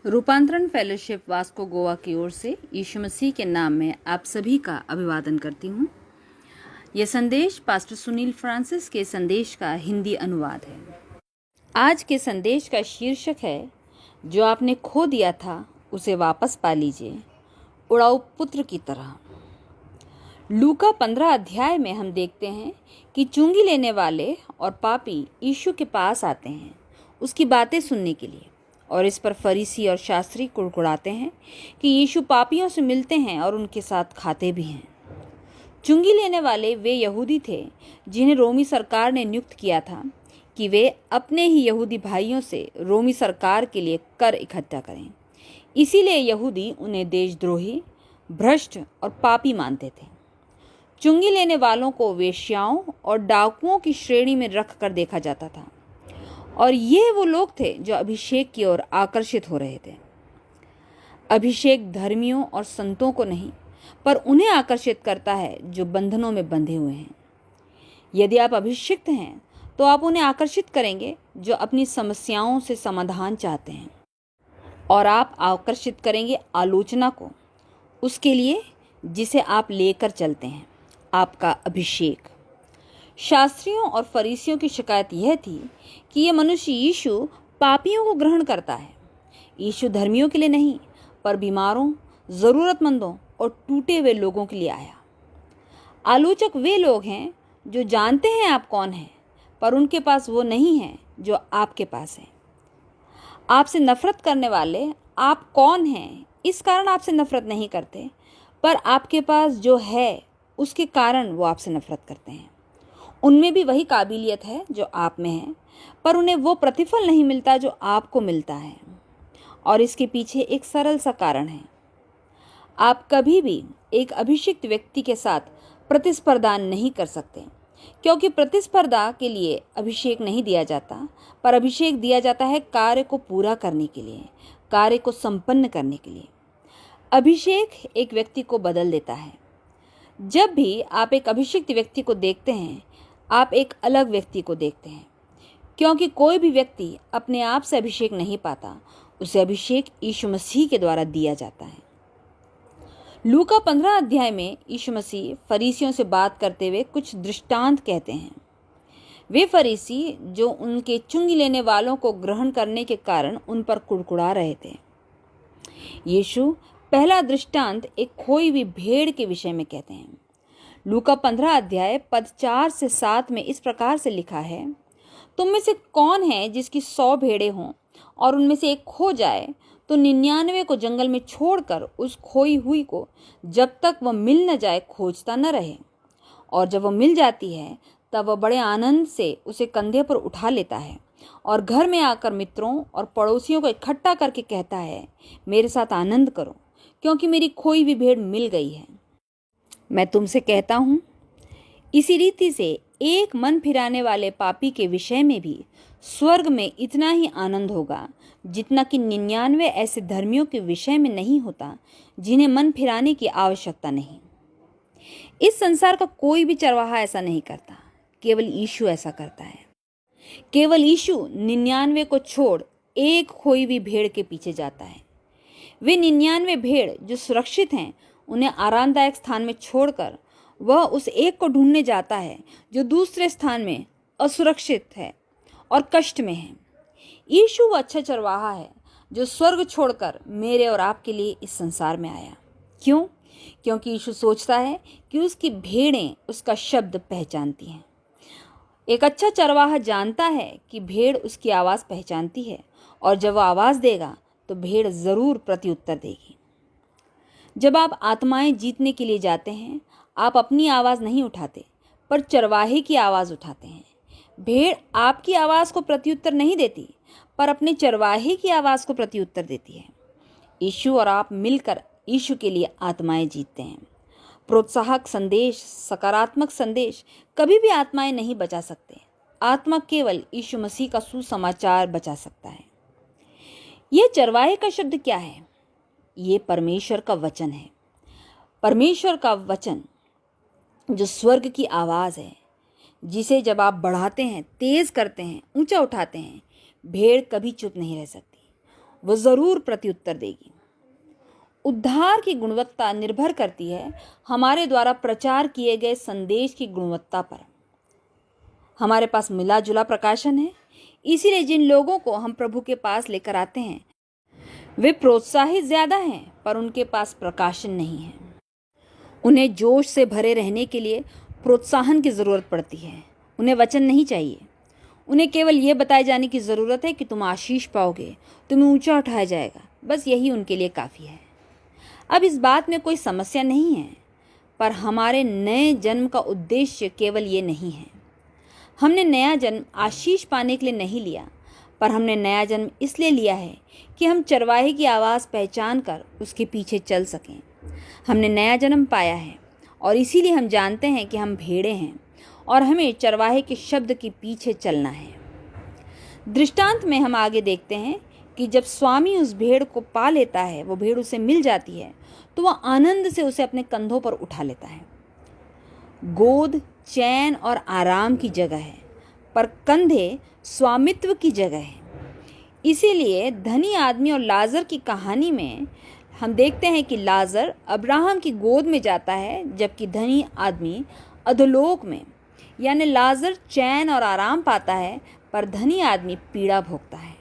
रूपांतरण fellowship Vasco Goa की ओर से यीशु मसीह के नाम में आप सभी का अभिवादन करती हूँ। यह संदेश पास्टर सुनील फ्रांसिस के संदेश का हिंदी अनुवाद है। आज के संदेश का शीर्षक है, जो आपने खो दिया था उसे वापस पा लीजिए, उड़ाऊ पुत्र की तरह। लूका 15 अध्याय में हम देखते हैं कि चुंगी लेने वाले और पापी यीशु के पास आते हैं उसकी बातें सुनने के लिए, और इस पर फरीसी और शास्त्री कुड़कुड़ाते हैं कि यीशु पापियों से मिलते हैं और उनके साथ खाते भी हैं। चुंगी लेने वाले वे यहूदी थे जिन्हें रोमी सरकार ने नियुक्त किया था कि वे अपने ही यहूदी भाइयों से रोमी सरकार के लिए कर इकट्ठा करें। इसीलिए यहूदी उन्हें देशद्रोही, भ्रष्ट और पापी मानते थे। चुंगी लेने वालों को वेश्याओं और डाकुओं की श्रेणी में रख कर देखा जाता था, और ये वो लोग थे जो अभिषेक की ओर आकर्षित हो रहे थे। अभिषेक धर्मियों और संतों को नहीं, पर उन्हें आकर्षित करता है जो बंधनों में बंधे हुए हैं। यदि आप अभिषिक्त हैं तो आप उन्हें आकर्षित करेंगे जो अपनी समस्याओं से समाधान चाहते हैं, और आप आकर्षित करेंगे आलोचना को, उसके लिए जिसे आप लेकर चलते हैं, आपका अभिषेक। शास्त्रियों और फरीसियों की शिकायत यह थी कि यह मनुष्य यीशु पापियों को ग्रहण करता है। यीशु धर्मियों के लिए नहीं, पर बीमारों, ज़रूरतमंदों और टूटे हुए लोगों के लिए आया। आलोचक वे लोग हैं जो जानते हैं आप कौन हैं, पर उनके पास वो नहीं है जो आपके पास है। आपसे नफरत करने वाले आप कौन हैं इस कारण आपसे नफरत नहीं करते, पर आपके पास जो है उसके कारण वो आपसे नफरत करते हैं। उनमें भी वही काबिलियत है जो आप में है, पर उन्हें वो प्रतिफल नहीं मिलता जो आपको मिलता है, और इसके पीछे एक सरल सा कारण है। आप कभी भी एक अभिषिक्त व्यक्ति के साथ प्रतिस्पर्धा नहीं कर सकते, क्योंकि प्रतिस्पर्धा के लिए अभिषेक नहीं दिया जाता, पर अभिषेक दिया जाता है कार्य को पूरा करने के लिए, कार्य को संपन्न करने के लिए। अभिषेक एक व्यक्ति को बदल देता है। जब भी आप एक अभिषिक्त व्यक्ति को देखते हैं, आप एक अलग व्यक्ति को देखते हैं, क्योंकि कोई भी व्यक्ति अपने आप से अभिषेक नहीं पाता, उसे अभिषेक यीशु मसीह के द्वारा दिया जाता है। लूका 15 अध्याय में यीशु मसीह फरीसियों से बात करते हुए कुछ दृष्टांत कहते हैं। वे फरीसी जो उनके चुंगी लेने वालों को ग्रहण करने के कारण उन पर कुड़कुड़ा रहे थे। यीशु पहला दृष्टांत एक खोई हुई भेड़ के विषय में कहते हैं। लूका 15 अध्याय पद 4 से 7 में इस प्रकार से लिखा है, तुम में से कौन है जिसकी 100 भेड़ें हों और उनमें से एक खो जाए तो 99 को जंगल में छोड़कर उस खोई हुई को जब तक वह मिल न जाए खोजता न रहे, और जब वह मिल जाती है तब वह बड़े आनंद से उसे कंधे पर उठा लेता है और घर में आकर मित्रों और पड़ोसियों को इकट्ठा करके कहता है, मेरे साथ आनंद करो, क्योंकि मेरी खोई हुई भेड़ मिल गई है। मैं तुमसे कहता हूँ, इसी रीति से एक मन फिराने वाले पापी के विषय में भी स्वर्ग में इतना ही आनंद होगा जितना कि 99 ऐसे धर्मियों के विषय में नहीं होता जिन्हें मन फिराने की आवश्यकता नहीं। इस संसार का कोई भी चरवाहा ऐसा नहीं करता, केवल यीशु ऐसा करता है। केवल यीशु 99 को छोड़ एक खोई हुई भेड़ के पीछे जाता है। वे 99 भेड़ जो सुरक्षित हैं उन्हें आरामदायक स्थान में छोड़कर वह उस एक को ढूंढने जाता है जो दूसरे स्थान में असुरक्षित है और कष्ट में है। यीशु वो अच्छा चरवाहा है जो स्वर्ग छोड़कर मेरे और आपके लिए इस संसार में आया। क्यों? क्योंकि यीशु सोचता है कि उसकी भेड़ें उसका शब्द पहचानती हैं। एक अच्छा चरवाहा जानता है कि भेड़ उसकी आवाज़ पहचानती है, और जब वह आवाज़ देगा तो भेड़ ज़रूर प्रत्युत्तर देगी। जब आप आत्माएं जीतने के लिए जाते हैं, आप अपनी आवाज़ नहीं उठाते, पर चरवाहे की आवाज़ उठाते हैं। भेड़ आपकी आवाज़ को प्रत्युत्तर नहीं देती, पर अपने चरवाहे की आवाज़ को प्रत्युत्तर देती है। यीशु और आप मिलकर यीशु के लिए आत्माएं जीतते हैं। प्रोत्साहक संदेश, सकारात्मक संदेश कभी भी आत्माएं नहीं बचा सकते। आत्मा केवल यीशु मसीह का सुसमाचार बचा सकता है। यह चरवाहे का शब्द क्या है? ये परमेश्वर का वचन है। परमेश्वर का वचन जो स्वर्ग की आवाज़ है, जिसे जब आप बढ़ाते हैं, तेज़ करते हैं, ऊंचा उठाते हैं, भेड़ कभी चुप नहीं रह सकती। वो ज़रूर प्रत्युत्तर देगी। उद्धार की गुणवत्ता निर्भर करती है हमारे द्वारा प्रचार किए गए संदेश की गुणवत्ता पर। हमारे पास मिला जुला प्रकाशन है, इसीलिए जिन लोगों को हम प्रभु के पास लेकर आते हैं वे प्रोत्साहित ज़्यादा हैं, पर उनके पास प्रकाशन नहीं है। उन्हें जोश से भरे रहने के लिए प्रोत्साहन की ज़रूरत पड़ती है। उन्हें वचन नहीं चाहिए। उन्हें केवल ये बताए जाने की ज़रूरत है कि तुम आशीष पाओगे, तुम्हें ऊंचा उठाया जाएगा। बस यही उनके लिए काफ़ी है। अब इस बात में कोई समस्या नहीं है, पर हमारे नए जन्म का उद्देश्य केवल ये नहीं है। हमने नया जन्म आशीष पाने के लिए नहीं लिया, पर हमने नया जन्म इसलिए लिया है कि हम चरवाहे की आवाज़ पहचान कर उसके पीछे चल सकें। हमने नया जन्म पाया है और इसीलिए हम जानते हैं कि हम भेड़े हैं और हमें चरवाहे के शब्द के पीछे चलना है। दृष्टांत में हम आगे देखते हैं कि जब स्वामी उस भेड़ को पा लेता है, वो भेड़ उसे मिल जाती है, तो वह आनंद से उसे अपने कंधों पर उठा लेता है। गोद चैन और आराम की जगह है, पर कंधे स्वामित्व की जगह है। इसीलिए धनी आदमी और लाजर की कहानी में हम देखते हैं कि लाजर अब्राहम की गोद में जाता है, जबकि धनी आदमी अधोलोक में, यानी लाजर चैन और आराम पाता है, पर धनी आदमी पीड़ा भोगता है।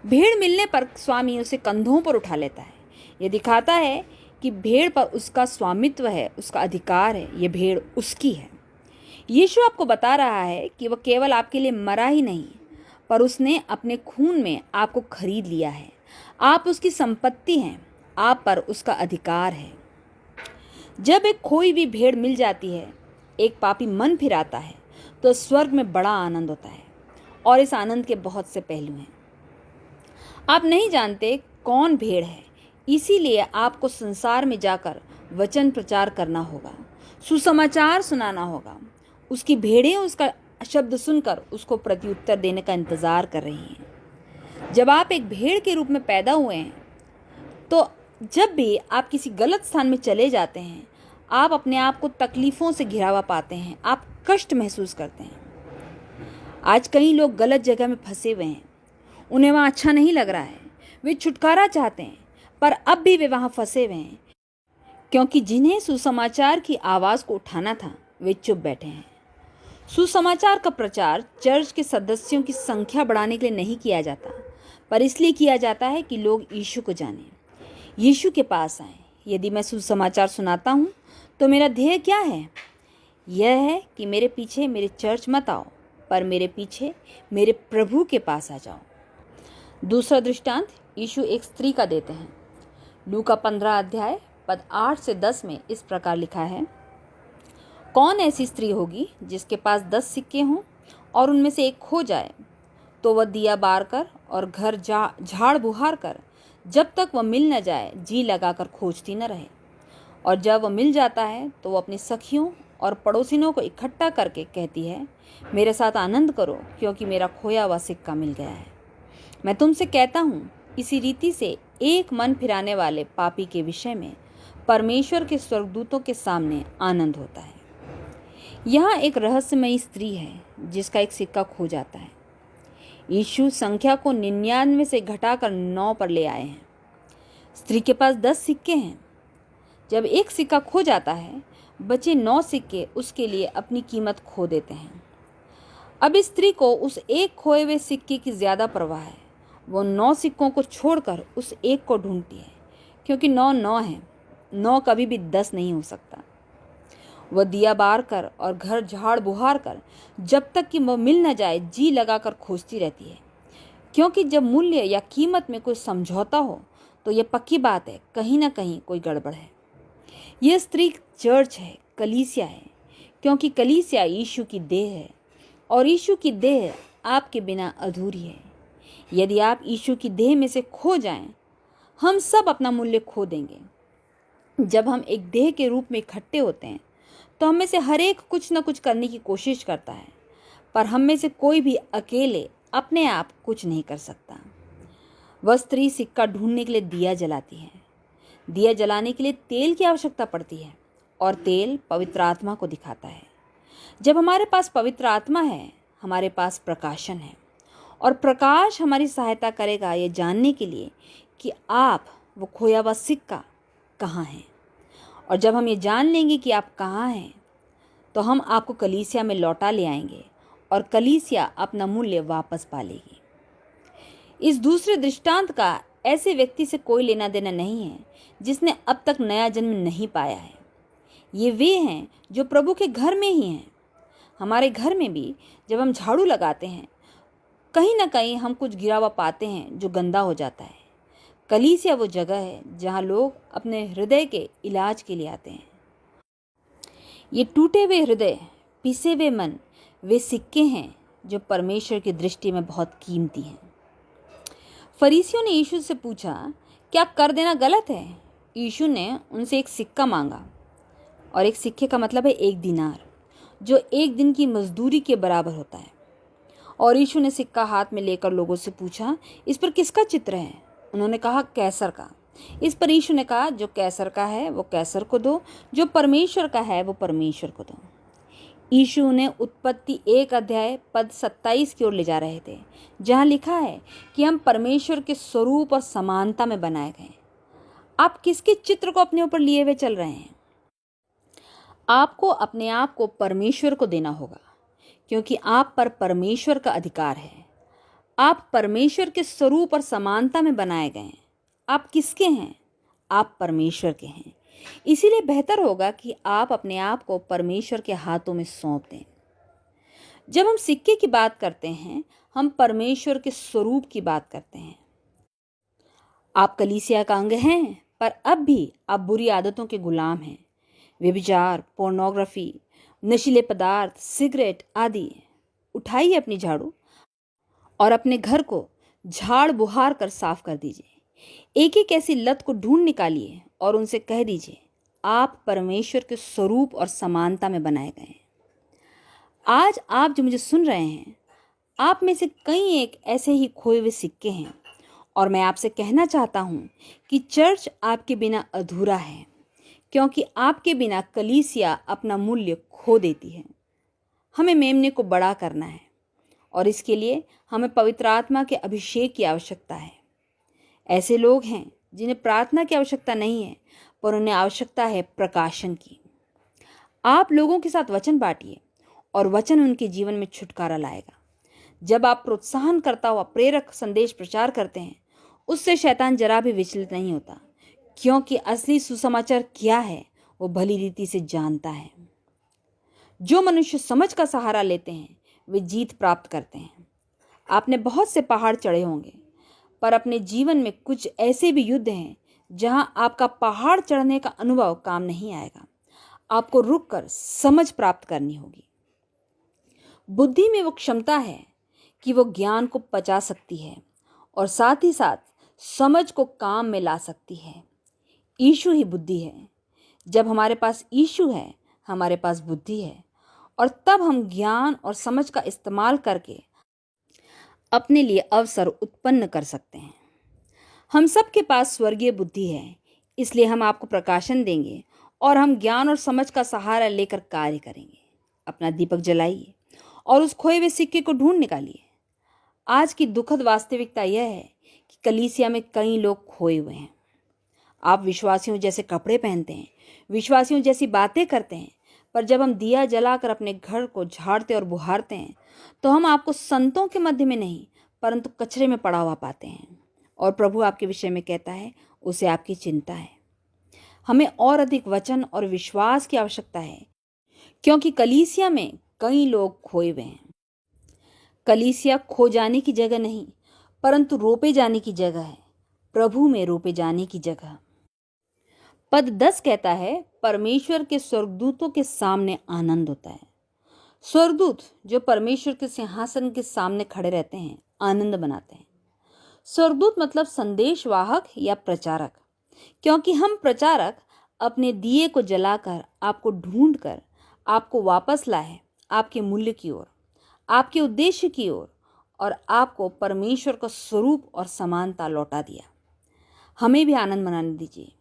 भेड़ मिलने पर स्वामी उसे कंधों पर उठा लेता है। यह दिखाता है कि भेड़ पर उसका स्वामित्व है, उसका अधिकार है, यह भेड़ उसकी है। यीशु आपको बता रहा है कि वह केवल आपके लिए मरा ही नहीं, पर उसने अपने खून में आपको खरीद लिया है। आप उसकी संपत्ति हैं, आप पर उसका अधिकार है। जब एक खोई हुई भेड़ मिल जाती है, एक पापी मन फिराता है, तो स्वर्ग में बड़ा आनंद होता है। और इस आनंद के बहुत से पहलू हैं। आप नहीं जानते कौन भेड़ है, इसीलिए आपको संसार में जाकर वचन प्रचार करना होगा, सुसमाचार सुनाना होगा। उसकी भेड़ें उसका शब्द सुनकर उसको प्रत्युत्तर देने का इंतजार कर रही हैं। जब आप एक भेड़ के रूप में पैदा हुए हैं, तो जब भी आप किसी गलत स्थान में चले जाते हैं, आप अपने आप को तकलीफ़ों से घिरा हुआ पाते हैं, आप कष्ट महसूस करते हैं। आज कई लोग गलत जगह में फंसे हुए हैं, उन्हें वहाँ अच्छा नहीं लग रहा है, वे छुटकारा चाहते हैं, पर अब भी वे वहाँ फंसे हुए हैं, क्योंकि जिन्हें सुसमाचार की आवाज़ को उठाना था वे चुप बैठे हैं। सुसमाचार का प्रचार चर्च के सदस्यों की संख्या बढ़ाने के लिए नहीं किया जाता, पर इसलिए किया जाता है कि लोग यीशु को जानें, यीशु के पास आएं। यदि मैं सुसमाचार सुनाता हूँ तो मेरा ध्येय क्या है? यह है कि मेरे पीछे मेरे चर्च मत आओ, पर मेरे पीछे मेरे प्रभु के पास आ जाओ। दूसरा दृष्टांत यीशु एक स्त्री का देते हैं। लूका 15 अध्याय पद 8 से 10 में इस प्रकार लिखा है, कौन ऐसी स्त्री होगी जिसके पास 10 सिक्के हों और उनमें से एक खो जाए, तो वह दिया बार कर और घर झाड़ बुहार कर जब तक वह मिल न जाए जी लगाकर खोजती न रहे। और जब वह मिल जाता है तो वह अपनी सखियों और पड़ोसिनों को इकट्ठा करके कहती है, मेरे साथ आनंद करो, क्योंकि मेरा खोया हुआ सिक्का मिल गया है। मैं तुमसे कहता हूँ, इसी रीति से एक मन फिराने वाले पापी के विषय में परमेश्वर के स्वर्गदूतों के सामने आनंद होता है। यहाँ एक रहस्यमयी स्त्री है जिसका एक सिक्का खो जाता है। यीशु संख्या को 99 से घटाकर 9 पर ले आए हैं। स्त्री के पास 10 सिक्के हैं। जब एक सिक्का खो जाता है, बचे 9 सिक्के उसके लिए अपनी कीमत खो देते हैं। अब इस स्त्री को उस एक खोए हुए सिक्के की ज़्यादा परवाह है। वो 9 सिक्कों को छोड़कर उस एक को ढूंढती है, क्योंकि 9 9 है, 9 कभी भी 10 नहीं हो सकता। वह दिया बार कर और घर झाड़ बुहार कर जब तक कि वह मिल न जाए जी लगाकर खोजती रहती है, क्योंकि जब मूल्य या कीमत में कोई समझौता हो तो यह पक्की बात है, कहीं ना कहीं कोई गड़बड़ है। यह स्त्री चर्च है, कलीसिया है, क्योंकि कलीसिया यीशु की देह है और यीशु की देह आपके बिना अधूरी है। यदि आप यीशु की देह में से खो जाएं, हम सब अपना मूल्य खो देंगे। जब हम एक देह के रूप में इकट्ठे होते हैं तो हम में से हर एक कुछ न कुछ करने की कोशिश करता है, पर हम में से कोई भी अकेले अपने आप कुछ नहीं कर सकता। वह स्त्री सिक्का ढूंढने के लिए दिया जलाती है। दिया जलाने के लिए तेल की आवश्यकता पड़ती है और तेल पवित्र आत्मा को दिखाता है। जब हमारे पास पवित्र आत्मा है, हमारे पास प्रकाशन है और प्रकाश हमारी सहायता करेगा ये जानने के लिए कि आप वो खोया हुआ सिक्का कहाँ है। और जब हम ये जान लेंगे कि आप कहाँ हैं, तो हम आपको कलीसिया में लौटा ले आएंगे और कलीसिया अपना मूल्य वापस पा लेगी। इस दूसरे दृष्टांत का ऐसे व्यक्ति से कोई लेना देना नहीं है जिसने अब तक नया जन्म नहीं पाया है। ये वे हैं जो प्रभु के घर में ही हैं। हमारे घर में भी जब हम झाड़ू लगाते हैं, कहीं ना कहीं हम कुछ गिरा हुआ पाते हैं जो गंदा हो जाता है। कलीसिया वो जगह है जहाँ लोग अपने हृदय के इलाज के लिए आते हैं। ये टूटे हुए हृदय, पिसे हुए मन, वे सिक्के हैं जो परमेश्वर की दृष्टि में बहुत कीमती हैं। फरीसियों ने यीशु से पूछा, क्या कर देना गलत है? यीशु ने उनसे एक सिक्का मांगा, और एक सिक्के का मतलब है 1 दीनार, जो 1 दिन की मजदूरी के बराबर होता है। और यीशु ने सिक्का हाथ में लेकर लोगों से पूछा, इस पर किसका चित्र है? उन्होंने कहा, कैसर का। इस पर यीशु ने कहा, जो कैसर का है वो कैसर को दो, जो परमेश्वर का है वो परमेश्वर को दो। यीशु ने उत्पत्ति 1 अध्याय पद 27 की ओर ले जा रहे थे, जहाँ लिखा है कि हम परमेश्वर के स्वरूप और समानता में बनाए गए। आप किसके चित्र को अपने ऊपर लिए हुए चल रहे हैं? आपको अपने आप को परमेश्वर को देना होगा, क्योंकि आप पर परमेश्वर का अधिकार है। आप परमेश्वर के स्वरूप और समानता में बनाए गए हैं। आप किसके हैं? आप परमेश्वर के हैं। इसीलिए बेहतर होगा कि आप अपने आप को परमेश्वर के हाथों में सौंप दें। जब हम सिक्के की बात करते हैं, हम परमेश्वर के स्वरूप की बात करते हैं। आप कलीसिया का अंग हैं, पर अब भी आप बुरी आदतों के गुलाम हैं। व्यभिचार, पोर्नोग्राफी, नशीले पदार्थ, सिगरेट आदि। उठाइए अपनी झाड़ू और अपने घर को झाड़ बुहार कर साफ कर दीजिए। एक एक ऐसी लत को ढूंढ निकालिए और उनसे कह दीजिए, आप परमेश्वर के स्वरूप और समानता में बनाए गए हैं। आज आप जो मुझे सुन रहे हैं, आप में से कई एक ऐसे ही खोए हुए सिक्के हैं, और मैं आपसे कहना चाहता हूँ कि चर्च आपके बिना अधूरा है, क्योंकि आपके बिना कलीसिया अपना मूल्य खो देती है। हमें मेमने को बड़ा करना है, और इसके लिए हमें पवित्र आत्मा के अभिषेक की आवश्यकता है। ऐसे लोग हैं जिन्हें प्रार्थना की आवश्यकता नहीं है, पर उन्हें आवश्यकता है प्रकाशन की। आप लोगों के साथ वचन बांटिए, और वचन उनके जीवन में छुटकारा लाएगा। जब आप प्रोत्साहन करता हुआ प्रेरक संदेश प्रचार करते हैं, उससे शैतान जरा भी विचलित नहीं होता, क्योंकि असली सुसमाचार क्या है वो भली रीति से जानता है। जो मनुष्य समझ का सहारा लेते हैं वे जीत प्राप्त करते हैं। आपने बहुत से पहाड़ चढ़े होंगे, पर अपने जीवन में कुछ ऐसे भी युद्ध हैं जहां आपका पहाड़ चढ़ने का अनुभव काम नहीं आएगा। आपको रुककर समझ प्राप्त करनी होगी। बुद्धि में वो क्षमता है कि वो ज्ञान को पचा सकती है और साथ ही साथ समझ को काम में ला सकती है। यीशु ही बुद्धि है। जब हमारे पास यीशु है, हमारे पास बुद्धि है, और तब हम ज्ञान और समझ का इस्तेमाल करके अपने लिए अवसर उत्पन्न कर सकते हैं। हम सब के पास स्वर्गीय बुद्धि है, इसलिए हम आपको प्रकाशन देंगे और हम ज्ञान और समझ का सहारा लेकर कार्य करेंगे। अपना दीपक जलाइए और उस खोए हुए सिक्के को ढूंढ निकालिए। आज की दुखद वास्तविकता यह है कि कलीसिया में कई लोग खोए हुए हैं। आप विश्वासियों जैसे कपड़े पहनते हैं, विश्वासियों जैसी बातें करते हैं, पर जब हम दिया जलाकर अपने घर को झाड़ते और बुहारते हैं, तो हम आपको संतों के मध्य में नहीं, परंतु कचरे में पड़ा हुआ पाते हैं। और प्रभु आपके विषय में कहता है, उसे आपकी चिंता है। हमें और अधिक वचन और विश्वास की आवश्यकता है, क्योंकि कलीसिया में कई लोग खोए हुए हैं। कलीसिया खो जाने की जगह नहीं, परंतु रोपे जाने की जगह है। प्रभु में रोपे जाने की जगह। पद 10 कहता है, परमेश्वर के स्वर्गदूतों के सामने आनंद होता है। स्वर्गदूत जो परमेश्वर के सिंहासन के सामने खड़े रहते हैं, आनंद बनाते हैं। स्वर्गदूत मतलब संदेशवाहक या प्रचारक, क्योंकि हम प्रचारक अपने दिए को जलाकर आपको ढूंढकर आपको वापस लाए आपके मूल्य की ओर, आपके उद्देश्य की ओर, और आपको परमेश्वर का स्वरूप और समानता लौटा दिया। हमें भी आनंद मनाने दीजिए,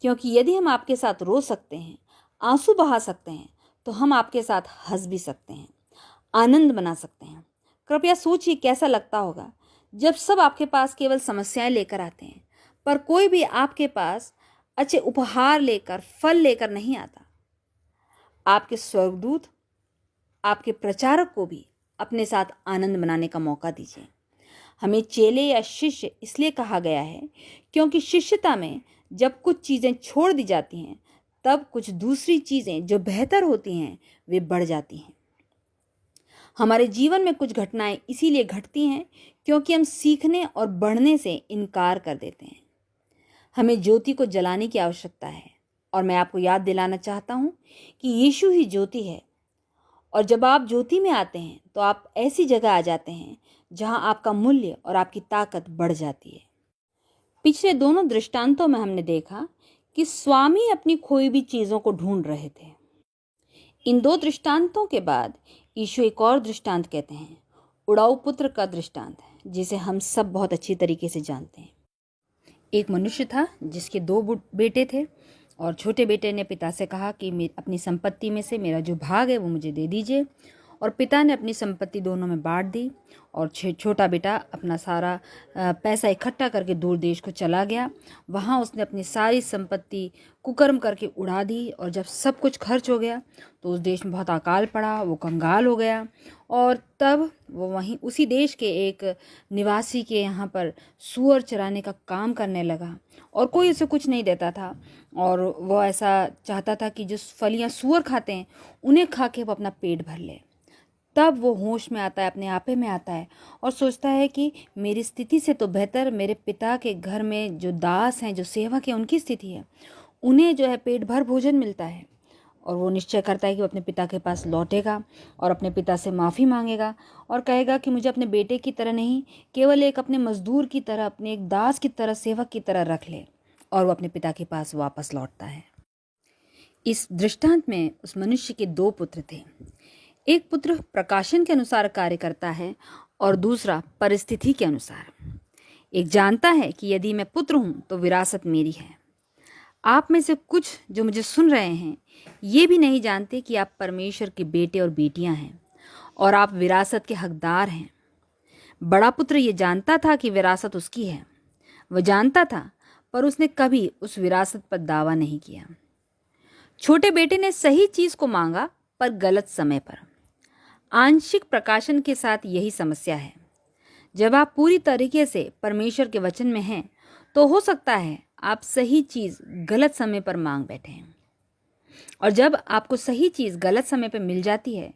क्योंकि यदि हम आपके साथ रो सकते हैं, आंसू बहा सकते हैं, तो हम आपके साथ हंस भी सकते हैं, आनंद मना सकते हैं। कृपया सोचिए कैसा लगता होगा जब सब आपके पास केवल समस्याएं लेकर आते हैं, पर कोई भी आपके पास अच्छे उपहार लेकर, फल लेकर नहीं आता। आपके स्वर्गदूत, आपके प्रचारक को भी अपने साथ आनंद मनाने का मौका दीजिए। हमें चेले या शिष्य इसलिए कहा गया है क्योंकि शिष्यता में जब कुछ चीज़ें छोड़ दी जाती हैं, तब कुछ दूसरी चीज़ें जो बेहतर होती हैं वे बढ़ जाती हैं। हमारे जीवन में कुछ घटनाएं इसीलिए घटती हैं क्योंकि हम सीखने और बढ़ने से इनकार कर देते हैं। हमें ज्योति को जलाने की आवश्यकता है, और मैं आपको याद दिलाना चाहता हूं कि यीशु ही ज्योति है। और जब आप ज्योति में आते हैं तो आप ऐसी जगह आ जाते हैं जहां आपका मूल्य और आपकी ताकत बढ़ जाती है। पिछले दोनों दृष्टांतों में हमने देखा कि स्वामी अपनी खोई हुई चीज़ों को ढूंढ रहे थे। इन दो दृष्टांतों के बाद यीशु एक और दृष्टांत कहते हैं, उड़ाऊ पुत्र का दृष्टांत, जिसे हम सब बहुत अच्छी तरीके से जानते हैं। एक मनुष्य था जिसके दो बेटे थे, और छोटे बेटे ने पिता से कहा कि अपनी संपत्ति में से मेरा जो भाग है वो मुझे दे दीजिए। और पिता ने अपनी संपत्ति दोनों में बांट दी, और छोटा बेटा अपना सारा पैसा इकट्ठा करके दूर देश को चला गया। वहाँ उसने अपनी सारी संपत्ति कुकर्म करके उड़ा दी, और जब सब कुछ खर्च हो गया तो उस देश में बहुत अकाल पड़ा, वो कंगाल हो गया। और तब वो वहीं उसी देश के एक निवासी के यहाँ पर सूअर चराने का काम करने लगा, और कोई उसे कुछ नहीं देता था, और वो ऐसा चाहता था कि जो फलियाँ सूअर खाते हैं उन्हें खा के वो अपना पेट भर ले। तब वो होश में आता है, अपने आपे में आता है, और सोचता है कि मेरी स्थिति से तो बेहतर मेरे पिता के घर में जो दास हैं, जो सेवक हैं, उनकी स्थिति है। उन्हें जो है पेट भर भोजन मिलता है। और वो निश्चय करता है कि वो अपने पिता के पास लौटेगा और अपने पिता से माफ़ी मांगेगा, और कहेगा कि मुझे अपने बेटे की तरह नहीं, केवल एक अपने मजदूर की तरह, अपने एक दास की तरह, सेवक की तरह रख ले। और वो अपने पिता के पास वापस लौटता है। इस दृष्टांत में उस मनुष्य के दो पुत्र थे। एक पुत्र प्रकाशन के अनुसार कार्य करता है, और दूसरा परिस्थिति के अनुसार। एक जानता है कि यदि मैं पुत्र हूं तो विरासत मेरी है। आप में से कुछ जो मुझे सुन रहे हैं ये भी नहीं जानते कि आप परमेश्वर के बेटे और बेटियां हैं, और आप विरासत के हकदार हैं। बड़ा पुत्र ये जानता था कि विरासत उसकी है, वह जानता था, पर उसने कभी उस विरासत पर दावा नहीं किया। छोटे बेटे ने सही चीज को मांगा, पर गलत समय पर। आंशिक प्रकाशन के साथ यही समस्या है। जब आप पूरी तरीके से परमेश्वर के वचन में हैं तो हो सकता है आप सही चीज गलत समय पर मांग बैठे हैं, और जब आपको सही चीज गलत समय पर मिल जाती है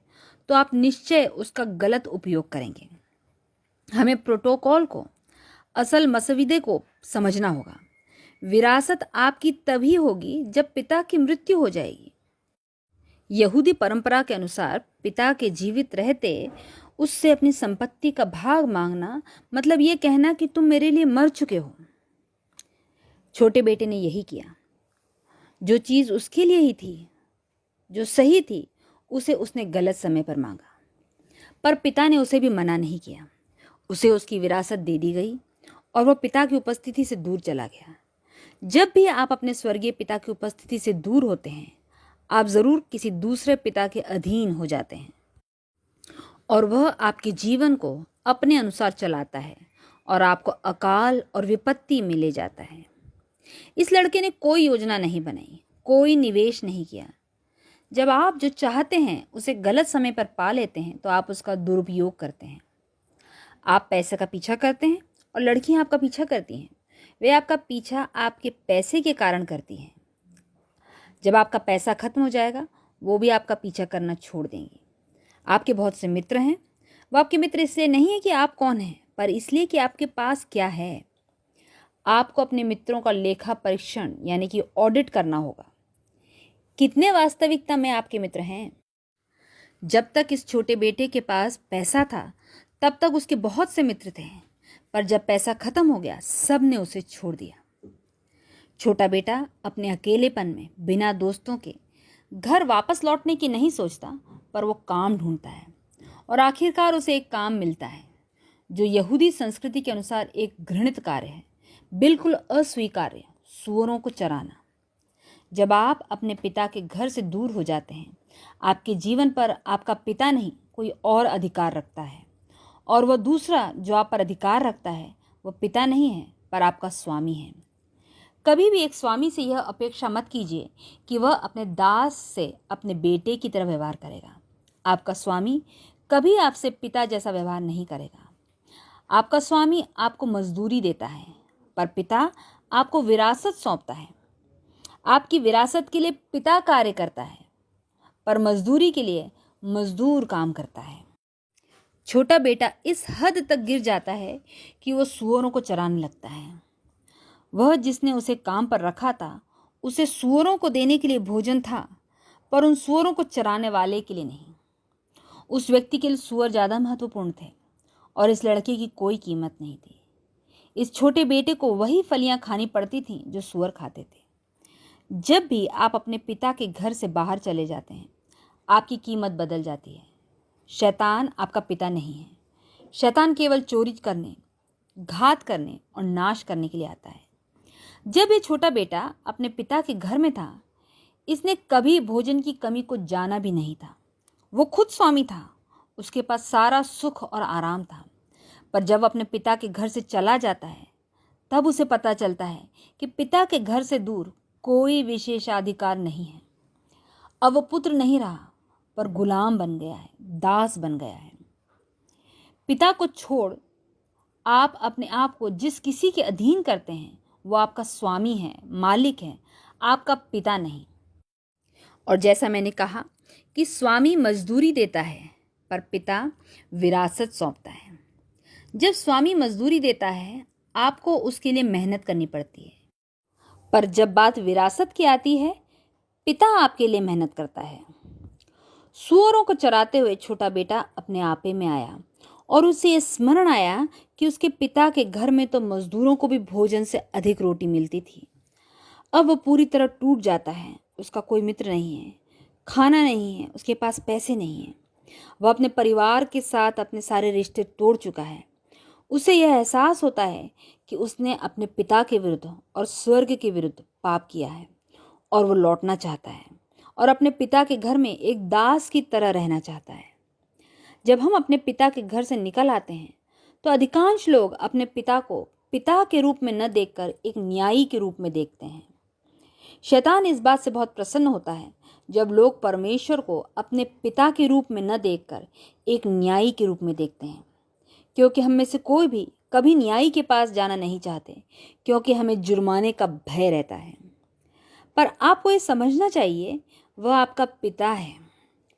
तो आप निश्चय उसका गलत उपयोग करेंगे। हमें प्रोटोकॉल को, असल मसविदे को समझना होगा। विरासत आपकी तभी होगी जब पिता की मृत्यु हो जाएगी। यहूदी परंपरा के अनुसार पिता के जीवित रहते उससे अपनी संपत्ति का भाग मांगना मतलब ये कहना कि तुम मेरे लिए मर चुके हो। छोटे बेटे ने यही किया। जो चीज उसके लिए ही थी, जो सही थी, उसे उसने गलत समय पर मांगा, पर पिता ने उसे भी मना नहीं किया। उसे उसकी विरासत दे दी गई, और वह पिता की उपस्थिति से दूर चला गया। जब भी आप अपने स्वर्गीय पिता की उपस्थिति से दूर होते हैं, आप जरूर किसी दूसरे पिता के अधीन हो जाते हैं, और वह आपके जीवन को अपने अनुसार चलाता है और आपको अकाल और विपत्ति में ले जाता है। इस लड़के ने कोई योजना नहीं बनाई, कोई निवेश नहीं किया। जब आप जो चाहते हैं उसे गलत समय पर पा लेते हैं तो आप उसका दुरुपयोग करते हैं। आप पैसे का पीछा करते हैं और लड़कियां आपका पीछा करती हैं। वे आपका पीछा आपके पैसे के कारण करती हैं। जब आपका पैसा खत्म हो जाएगा वो भी आपका पीछा करना छोड़ देंगी। आपके बहुत से मित्र हैं। वो आपके मित्र इसलिए नहीं है कि आप कौन हैं, पर इसलिए कि आपके पास क्या है। आपको अपने मित्रों का लेखा परीक्षण यानी कि ऑडिट करना होगा। कितने वास्तविकता में आपके मित्र हैं? जब तक इस छोटे बेटे के पास पैसा था तब तक उसके बहुत से मित्र थे, पर जब पैसा खत्म हो गया सब ने उसे छोड़ दिया। छोटा बेटा अपने अकेलेपन में बिना दोस्तों के घर वापस लौटने की नहीं सोचता, पर वो काम ढूंढता है, और आखिरकार उसे एक काम मिलता है जो यहूदी संस्कृति के अनुसार एक घृणित कार्य है, बिल्कुल अस्वीकार्य, सूअरों को चराना। जब आप अपने पिता के घर से दूर हो जाते हैं, आपके जीवन पर आपका पिता नहीं कोई और अधिकार रखता है, और वह दूसरा जो आप पर अधिकार रखता है वह पिता नहीं है पर आपका स्वामी है। कभी भी एक स्वामी से यह अपेक्षा मत कीजिए कि वह अपने दास से अपने बेटे की तरह व्यवहार करेगा। आपका स्वामी कभी आपसे पिता जैसा व्यवहार नहीं करेगा। आपका स्वामी आपको मजदूरी देता है पर पिता आपको विरासत सौंपता है। आपकी विरासत के लिए पिता कार्य करता है पर मजदूरी के लिए मजदूर काम करता है। छोटा बेटा इस हद तक गिर जाता है कि वह सूअरों को चराने लगता है। वह जिसने उसे काम पर रखा था उसे सूअरों को देने के लिए भोजन था पर उन सूअरों को चराने वाले के लिए नहीं। उस व्यक्ति के लिए सूअर ज़्यादा महत्वपूर्ण थे और इस लड़के की कोई कीमत नहीं थी। इस छोटे बेटे को वही फलियां खानी पड़ती थीं जो सूअर खाते थे। जब भी आप अपने पिता के घर से बाहर चले जाते हैं आपकी कीमत बदल जाती है। शैतान आपका पिता नहीं है। शैतान केवल चोरी करने, घात करने और नाश करने के लिए आता है। जब ये छोटा बेटा अपने पिता के घर में था इसने कभी भोजन की कमी को जाना भी नहीं था। वो खुद स्वामी था, उसके पास सारा सुख और आराम था। पर जब अपने पिता के घर से चला जाता है तब उसे पता चलता है कि पिता के घर से दूर कोई विशेषाधिकार नहीं है। अब वो पुत्र नहीं रहा पर गुलाम बन गया है, दास बन गया है। पिता को छोड़ आप अपने आप को जिस किसी के अधीन करते हैं वो आपका स्वामी है, मालिक है, आपका पिता नहीं। और जैसा मैंने कहा कि स्वामी मजदूरी देता है पर पिता विरासत सौंपता है। जब स्वामी मजदूरी देता है आपको उसके लिए मेहनत करनी पड़ती है पर जब बात विरासत की आती है पिता आपके लिए मेहनत करता है। सूअरों को चराते हुए छोटा बेटा अपने आपे में आया और उसे यह स्मरण आया कि उसके पिता के घर में तो मजदूरों को भी भोजन से अधिक रोटी मिलती थी। अब वह पूरी तरह टूट जाता है। उसका कोई मित्र नहीं है, खाना नहीं है, उसके पास पैसे नहीं है। वह अपने परिवार के साथ अपने सारे रिश्ते तोड़ चुका है। उसे यह एहसास होता है कि उसने अपने पिता के विरुद्ध और स्वर्ग के विरुद्ध पाप किया है और वो लौटना चाहता है और अपने पिता के घर में एक दास की तरह रहना चाहता है। जब हम अपने पिता के घर से निकल आते हैं तो अधिकांश लोग अपने पिता को पिता के रूप में न देखकर एक न्यायी के रूप में देखते हैं। शैतान इस बात से बहुत प्रसन्न होता है जब लोग परमेश्वर को अपने पिता के रूप में न देखकर एक न्यायी के रूप में देखते हैं, क्योंकि हम में से कोई भी कभी न्यायी के पास जाना नहीं चाहते क्योंकि हमें जुर्माने का भय रहता है। पर आपको ये समझना चाहिए वह आपका पिता है।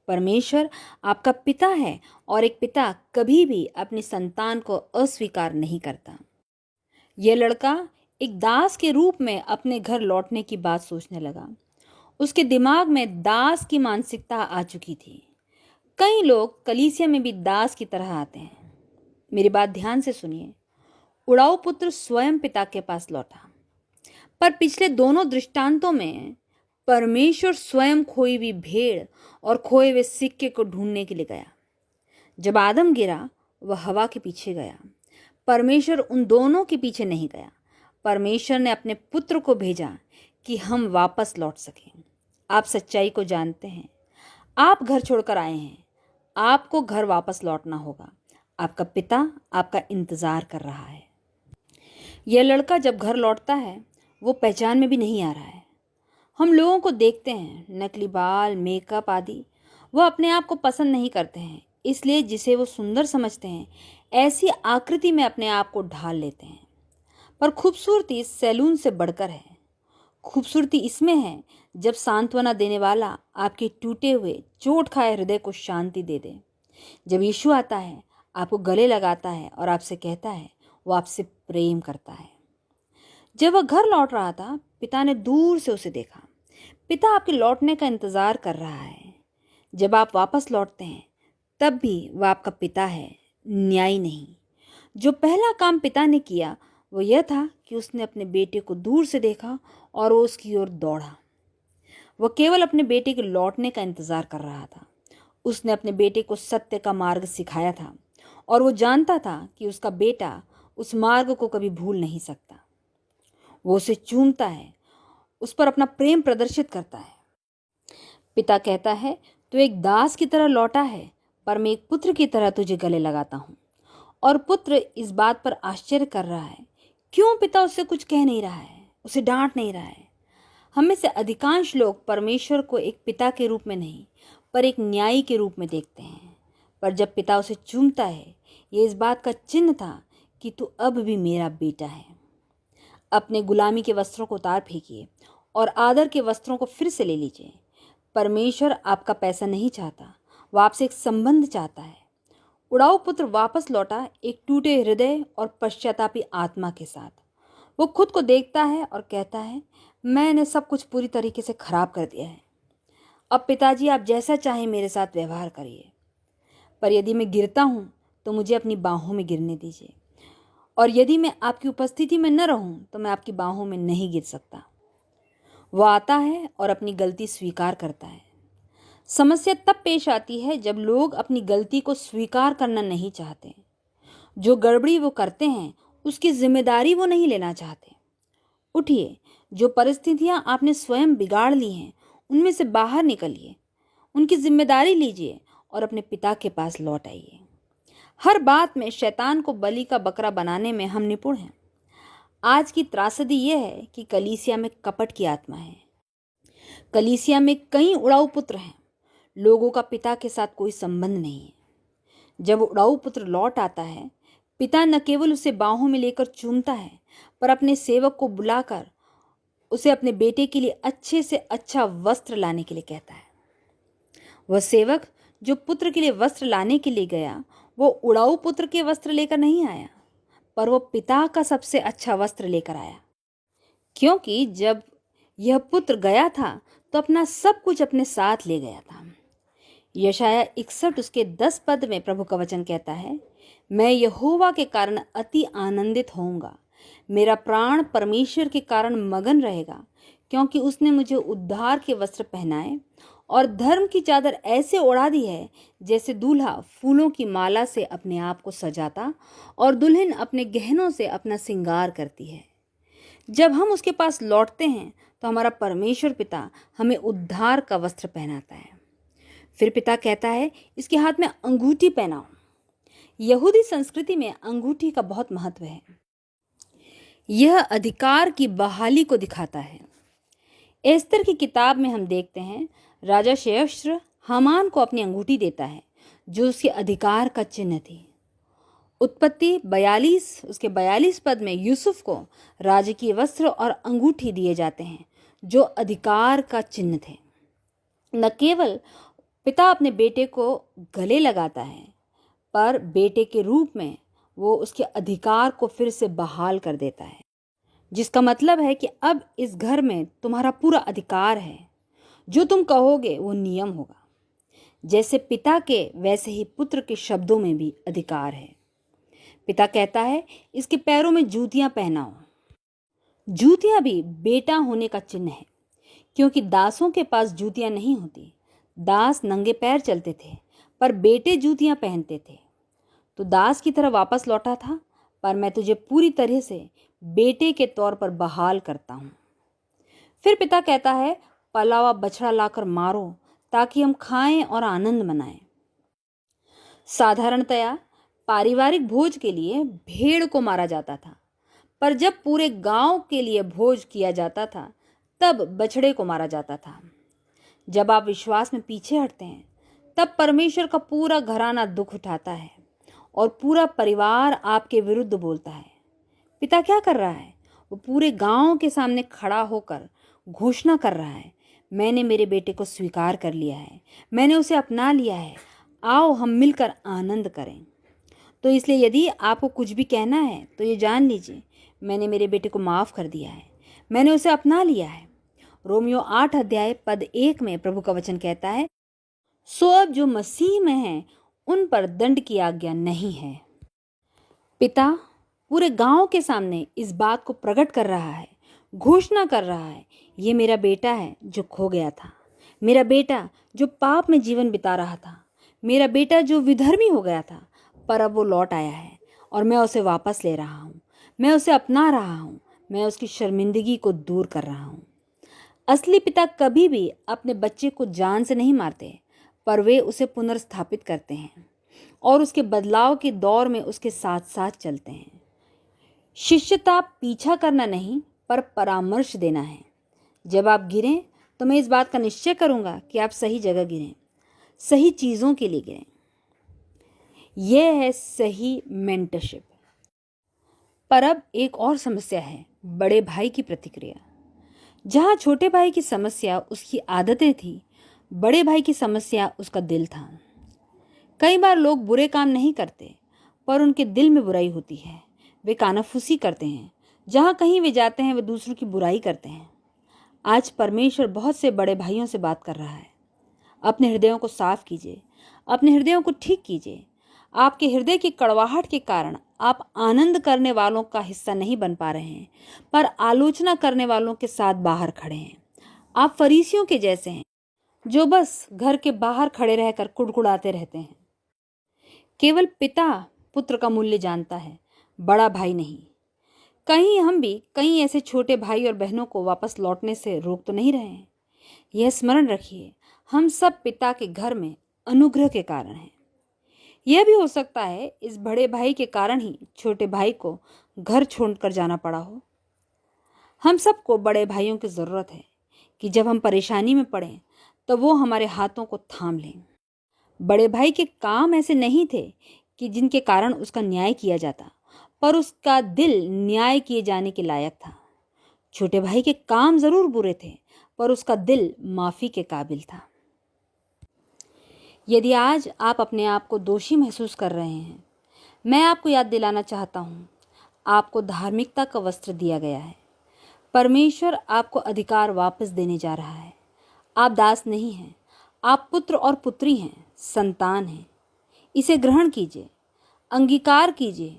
परमेश्वर आपका पिता है और एक पिता कभी भी अपनी संतान को अस्वीकार नहीं करता। यह लड़का एक दास के रूप में अपने घर लौटने की बात सोचने लगा। उसके दिमाग में दास की मानसिकता आ चुकी थी। कई लोग कलीसिया में भी दास की तरह आते हैं। मेरी बात ध्यान से सुनिए। उड़ाऊ पुत्र स्वयं पिता के पास लौटा, पर पिछले दोनों दृष्टांतों में परमेश्वर स्वयं खोई हुई भेड़ और खोए हुए सिक्के को ढूंढने के लिए गया। जब आदम गिरा वह हवा के पीछे गया। परमेश्वर उन दोनों के पीछे नहीं गया। परमेश्वर ने अपने पुत्र को भेजा कि हम वापस लौट सकें। आप सच्चाई को जानते हैं। आप घर छोड़कर आए हैं, आपको घर वापस लौटना होगा। आपका पिता आपका इंतजार कर रहा है। यह लड़का जब घर लौटता है वो पहचान में भी नहीं आ रहा है। हम लोगों को देखते हैं, नकली बाल, मेकअप आदि। वह अपने आप को पसंद नहीं करते हैं, इसलिए जिसे वो सुंदर समझते हैं ऐसी आकृति में अपने आप को ढाल लेते हैं। पर खूबसूरती सैलून से बढ़कर है। खूबसूरती इसमें है जब सांत्वना देने वाला आपके टूटे हुए, चोट खाए हृदय को शांति दे दे। जब यीशु आता है, आपको गले लगाता है और आपसे कहता है वो आपसे प्रेम करता है। जब वह घर लौट रहा था पिता ने दूर से उसे देखा। पिता आपके लौटने का इंतजार कर रहा है। जब आप वापस लौटते हैं तब भी वह आपका पिता है, न्यायी नहीं। जो पहला काम पिता ने किया वो यह था कि उसने अपने बेटे को दूर से देखा और वो उसकी ओर दौड़ा। वह केवल अपने बेटे के लौटने का इंतजार कर रहा था। उसने अपने बेटे को सत्य का मार्ग सिखाया था और वो जानता था कि उसका बेटा उस मार्ग को कभी भूल नहीं सकता। वो उसे चूमता है, उस पर अपना प्रेम प्रदर्शित करता है। पिता कहता है तू एक दास की तरह लौटा है, पर मैं एक पुत्र की तरह तुझे गले लगाता हूँ। और पुत्र इस बात पर आश्चर्य कर रहा है क्यों पिता उससे कुछ कह नहीं रहा है, उसे डांट नहीं रहा है। हम में से अधिकांश लोग परमेश्वर को एक पिता के रूप में नहीं पर एक न्यायी के रूप में देखते हैं। पर जब पिता उसे चूमता है, ये इस बात का चिन्ह था कि तू अब भी मेरा बेटा है। अपने गुलामी के वस्त्रों को उतार फेंकिए और आदर के वस्त्रों को फिर से ले लीजिए। परमेश्वर आपका पैसा नहीं चाहता, वह आपसे एक संबंध चाहता है। उड़ाऊ पुत्र वापस लौटा एक टूटे हृदय और पश्चातापी आत्मा के साथ। वो खुद को देखता है और कहता है, मैंने सब कुछ पूरी तरीके से खराब कर दिया है। अब पिताजी, आप जैसा चाहें मेरे साथ व्यवहार करिए, पर यदि मैं गिरता हूँ तो मुझे अपनी बाहों में गिरने दीजिए, और यदि मैं आपकी उपस्थिति में न रहूं तो मैं आपकी बाहों में नहीं गिर सकता। वह आता है और अपनी गलती स्वीकार करता है। समस्या तब पेश आती है जब लोग अपनी गलती को स्वीकार करना नहीं चाहते। जो गड़बड़ी वो करते हैं उसकी जिम्मेदारी वो नहीं लेना चाहते। उठिए, जो परिस्थितियां आपने स्वयं बिगाड़ ली हैं उनमें से बाहर निकलिए, उनकी जिम्मेदारी लीजिए और अपने पिता के पास लौट आइए। हर बात में शैतान को बलि का बकरा बनाने में हम निपुण हैं। आज की त्रासदी यह है कि कलीसिया में कपट की आत्मा है। कलीसिया में कई उड़ाऊ पुत्र हैं। लोगों का पिता के साथ कोई संबंध नहीं है। जब उड़ाऊ पुत्र लौट आता है, पिता न केवल उसे बाहों में लेकर चूमता है पर अपने सेवक को बुलाकर उसे अपने बेटे के लिए अच्छे से अच्छा वस्त्र लाने के लिए कहता है। वह सेवक जो पुत्र के लिए वस्त्र लाने के लिए गया, वो उड़ाऊ पुत्र के वस्त्र लेकर नहीं आया, पर वो पिता का सबसे अच्छा वस्त्र लेकर आया। क्योंकि जब यह पुत्र गया था तो अपना सब कुछ अपने साथ ले गया था। यशाया 61 उसके 10 पद में प्रभु का वचन कहता है, मैं यहोवा के कारण अति आनंदित होऊंगा, मेरा प्राण परमेश्वर के कारण मगन रहेगा, क्योंकि उसने मुझे उद्धार के वस्त्र पहनाए और धर्म की चादर ऐसे ओढ़ा दी है जैसे दूल्हा फूलों की माला से अपने आप को सजाता और दुल्हन अपने गहनों से अपना श्रृंगार करती है। जब हम उसके पास लौटते हैं तो हमारा परमेश्वर पिता हमें उद्धार का वस्त्र पहनाता है। फिर पिता कहता है, इसके हाथ में अंगूठी पहनाओ। यहूदी संस्कृति में अंगूठी का बहुत महत्व है। यह अधिकार की बहाली को दिखाता है। एस्तर की किताब में हम देखते हैं, राजा शेयश्र हामान को अपनी अंगूठी देता है जो उसके अधिकार का चिन्ह थी। उत्पत्ति 42 उसके 42 पद में यूसुफ को राजकीय वस्त्र और अंगूठी दिए जाते हैं जो अधिकार का चिन्ह थे। न केवल पिता अपने बेटे को गले लगाता है, पर बेटे के रूप में वो उसके अधिकार को फिर से बहाल कर देता है, जिसका मतलब है कि अब इस घर में तुम्हारा पूरा अधिकार है। जो तुम कहोगे वो नियम होगा। जैसे पिता के वैसे ही पुत्र के शब्दों में भी अधिकार है। पिता कहता है, इसके पैरों में जूतियां पहनाओ। जूतियां भी बेटा होने का चिन्ह है, क्योंकि दासों के पास जूतियां नहीं होती। दास नंगे पैर चलते थे, पर बेटे जूतियां पहनते थे। तो दास की तरह वापस लौटा था, पर मैं तुझे पूरी तरह से बेटे के तौर पर बहाल करता हूं। फिर पिता कहता है, पला हुआ बछड़ा लाकर मारो ताकि हम खाएं और आनंद मनाएं। साधारणतया पारिवारिक भोज के लिए भेड़ को मारा जाता था, पर जब पूरे गांव के लिए भोज किया जाता था तब बछड़े को मारा जाता था। जब आप विश्वास में पीछे हटते हैं तब परमेश्वर का पूरा घराना दुख उठाता है और पूरा परिवार आपके विरुद्ध बोलता है। पिता क्या कर रहा है? वो पूरे गांव के सामने खड़ा होकर घोषणा कर रहा है, मैंने मेरे बेटे को स्वीकार कर लिया है, मैंने उसे अपना लिया है, आओ हम मिलकर आनंद करें। तो इसलिए यदि आपको कुछ भी कहना है तो ये जान लीजिए, मैंने मेरे बेटे को माफ़ कर दिया है, मैंने उसे अपना लिया है। रोमियो 8 अध्याय पद 1 में प्रभु का वचन कहता है, सो अब जो मसीह में हैं उन पर दंड की आज्ञा नहीं है। पिता पूरे गांव के सामने इस बात को प्रकट कर रहा है, घोषणा कर रहा है, ये मेरा बेटा है जो खो गया था, मेरा बेटा जो पाप में जीवन बिता रहा था, मेरा बेटा जो विधर्मी हो गया था, पर अब वो लौट आया है और मैं उसे वापस ले रहा हूँ, मैं उसे अपना रहा हूँ, मैं उसकी शर्मिंदगी को दूर कर रहा हूँ। असली पिता कभी भी अपने बच्चे को जान से नहीं मारते, पर वे उसे पुनर्स्थापित करते हैं। और उसके बदलाव के दौर में उसके साथ साथ चलते हैं। शिष्यता पीछा करना नहीं, पर परामर्श देना है। जब आप गिरें तो मैं इस बात का निश्चय करूंगा कि आप सही जगह गिरें, सही चीज़ों के लिए गिरें। यह है सही मेंटरशिप। पर अब एक और समस्या है, बड़े भाई की प्रतिक्रिया। जहाँ छोटे भाई की समस्या उसकी आदतें थी, बड़े भाई की समस्या उसका दिल था। कई बार लोग बुरे काम नहीं करते, पर उनके दिल में बुराई होती है। वे कानाफूसी करते हैं, जहाँ कहीं वे जाते हैं वे दूसरों की बुराई करते हैं। आज परमेश्वर बहुत से बड़े भाइयों से बात कर रहा है। अपने हृदयों को साफ कीजिए, अपने हृदयों को ठीक कीजिए। आपके हृदय की कड़वाहट के कारण आप आनंद करने वालों का हिस्सा नहीं बन पा रहे हैं, पर आलोचना करने वालों के साथ बाहर खड़े हैं। आप फरीसियों के जैसे हैं, जो बस घर के बाहर खड़े रहकर कुड़कुड़ाते रहते हैं। केवल पिता पुत्र का मूल्य जानता है, बड़ा भाई नहीं। कहीं हम भी कई ऐसे छोटे भाई और बहनों को वापस लौटने से रोक तो नहीं रहे हैं। यह स्मरण रखिए, हम सब पिता के घर में अनुग्रह के कारण हैं। यह भी हो सकता है इस बड़े भाई के कारण ही छोटे भाई को घर छोड़कर जाना पड़ा हो। हम सबको बड़े भाइयों की ज़रूरत है कि जब हम परेशानी में पड़ें तो वो हमारे हाथों को थाम लें। बड़े भाई के काम ऐसे नहीं थे कि जिनके कारण उसका न्याय किया जाता, पर उसका दिल न्याय किए जाने के लायक था। छोटे भाई के काम जरूर बुरे थे, पर उसका दिल माफ़ी के काबिल था। यदि आज आप अपने आप को दोषी महसूस कर रहे हैं, मैं आपको याद दिलाना चाहता हूँ, आपको धार्मिकता का वस्त्र दिया गया है। परमेश्वर आपको अधिकार वापस देने जा रहा है। आप दास नहीं हैं, आप पुत्र और पुत्री हैं, संतान हैं। इसे ग्रहण कीजिए, अंगीकार कीजिए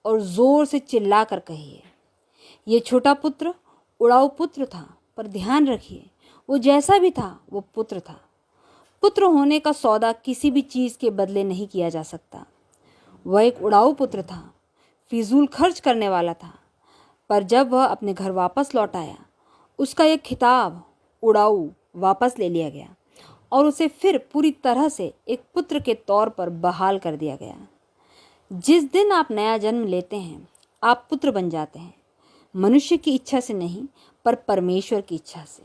और जोर से चिल्लाकर कहिए। ये छोटा पुत्र उड़ाऊ पुत्र था, पर ध्यान रखिए, वो जैसा भी था वो पुत्र था। पुत्र होने का सौदा किसी भी चीज़ के बदले नहीं किया जा सकता। वह एक उड़ाऊ पुत्र था, फिजूल खर्च करने वाला था, पर जब वह अपने घर वापस लौट आया, उसका एक खिताब उड़ाऊ वापस ले लिया गया और उसे फिर पूरी तरह से एक पुत्र के तौर पर बहाल कर दिया गया। जिस दिन आप नया जन्म लेते हैं, आप पुत्र बन जाते हैं, मनुष्य की इच्छा से नहीं, पर परमेश्वर की इच्छा से।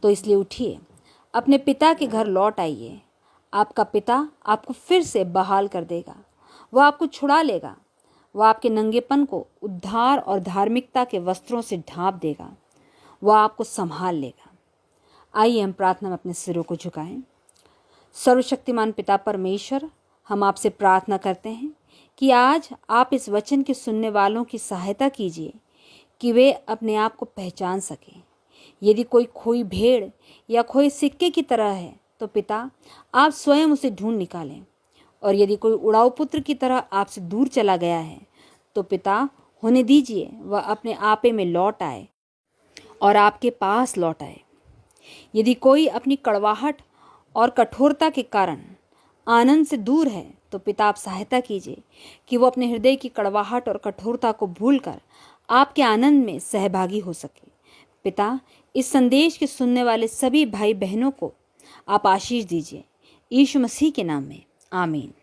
तो इसलिए उठिए, अपने पिता के घर लौट आइए। आपका पिता आपको फिर से बहाल कर देगा। वह आपको छुड़ा लेगा। वह आपके नंगेपन को उद्धार और धार्मिकता के वस्त्रों से ढांप देगा। वह आपको संभाल लेगा। आइए हम प्रार्थना में अपने सिरों को झुकाएं। सर्वशक्तिमान पिता परमेश्वर, हम आपसे प्रार्थना करते हैं कि आज आप इस वचन के सुनने वालों की सहायता कीजिए कि वे अपने आप को पहचान सकें। यदि कोई खोई भेड़ या खोए सिक्के की तरह है, तो पिता आप स्वयं उसे ढूंढ निकालें। और यदि कोई उड़ाऊ पुत्र की तरह आपसे दूर चला गया है, तो पिता होने दीजिए वह अपने आपे में लौट आए और आपके पास लौट आए। यदि कोई अपनी कड़वाहट और कठोरता के कारण आनंद से दूर है, तो पिता आप सहायता कीजिए कि वो अपने हृदय की कड़वाहट और कठोरता को भूलकर आपके आनंद में सहभागी हो सके। पिता, इस संदेश के सुनने वाले सभी भाई बहनों को आप आशीष दीजिए। यीशु मसीह के नाम में, आमीन।